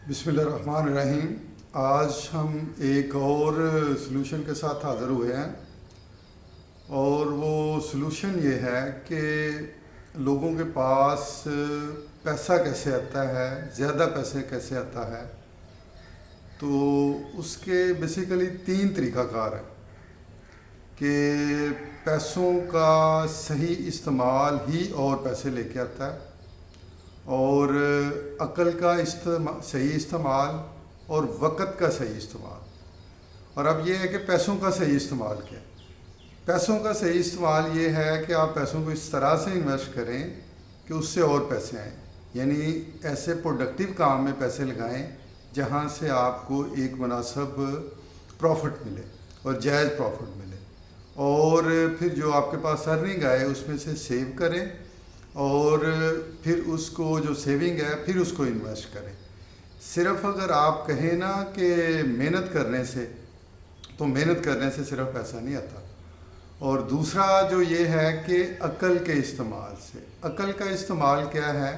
बिस्मिल्लाहिर्रहमानिर्रहीम। आज हम एक और सलूशन के साथ हाज़िर हुए हैं और वो सलूशन ये है कि लोगों के पास पैसा कैसे आता है, ज़्यादा पैसे कैसे आता है। तो उसके बेसिकली 3 तरीक़ाकार हैं कि पैसों का सही इस्तेमाल ही और पैसे लेके आता है, और अक़ल का सही इस्तेमाल और वक़्त का सही इस्तेमाल। और अब ये है कि पैसों का सही इस्तेमाल क्या है। पैसों का सही इस्तेमाल ये है कि आप पैसों को इस तरह से इन्वेस्ट करें कि उससे और पैसे आएँ, यानी ऐसे प्रोडक्टिव काम में पैसे लगाएं जहाँ से आपको एक मुनासिब प्रॉफिट मिले और जायज़ प्रॉफिट मिले, और फिर जो आपके पास अर्निंग आए उसमें से सेव करें और फिर उसको जो सेविंग है फिर उसको इन्वेस्ट करें। सिर्फ अगर आप कहें ना कि मेहनत करने से, तो मेहनत करने से सिर्फ पैसा नहीं आता। और दूसरा जो ये है कि अक़ल के इस्तेमाल से। अक़ल का इस्तेमाल क्या है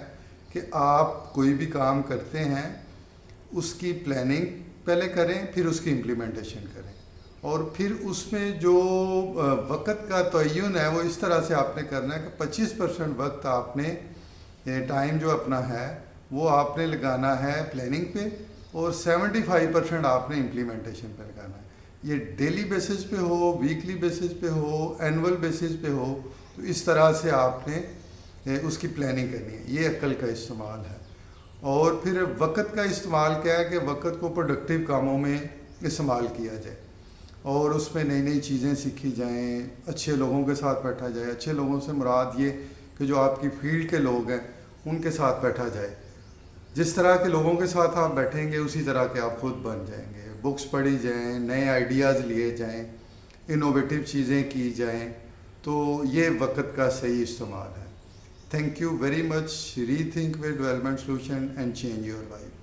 कि आप कोई भी काम करते हैं उसकी प्लानिंग पहले करें, फिर उसकी इम्प्लीमेंटेशन करें, और फिर उसमें जो वक़्त का तयन है वो इस तरह से आपने करना है कि 25% वक्त आपने टाइम जो अपना है वो आपने लगाना है प्लानिंग पे, और 75% आपने इम्प्लीमेंटेशन पे लगाना है। ये डेली बेसिस पे हो, वीकली बेसिस पे हो, एनुअल बेसिस पे हो, तो इस तरह से आपने उसकी प्लानिंग करनी है। ये अक़ल का इस्तेमाल है। और फिर वक़्त का इस्तेमाल क्या है कि वक़्त को प्रोडक्टिव कामों में इस्तेमाल किया जाए और उसमें नई नई चीज़ें सीखी जाएं, अच्छे लोगों के साथ बैठा जाए। अच्छे लोगों से मुराद ये कि जो आपकी फील्ड के लोग हैं उनके साथ बैठा जाए। जिस तरह के लोगों के साथ आप बैठेंगे उसी तरह के आप खुद बन जाएंगे। बुक्स पढ़ी जाएं, नए आइडियाज़ लिए जाएं, इनोवेटिव चीज़ें की जाएं, तो ये वक़्त का सही इस्तेमाल है। Thank you very much. Rethink with development solution and change your life.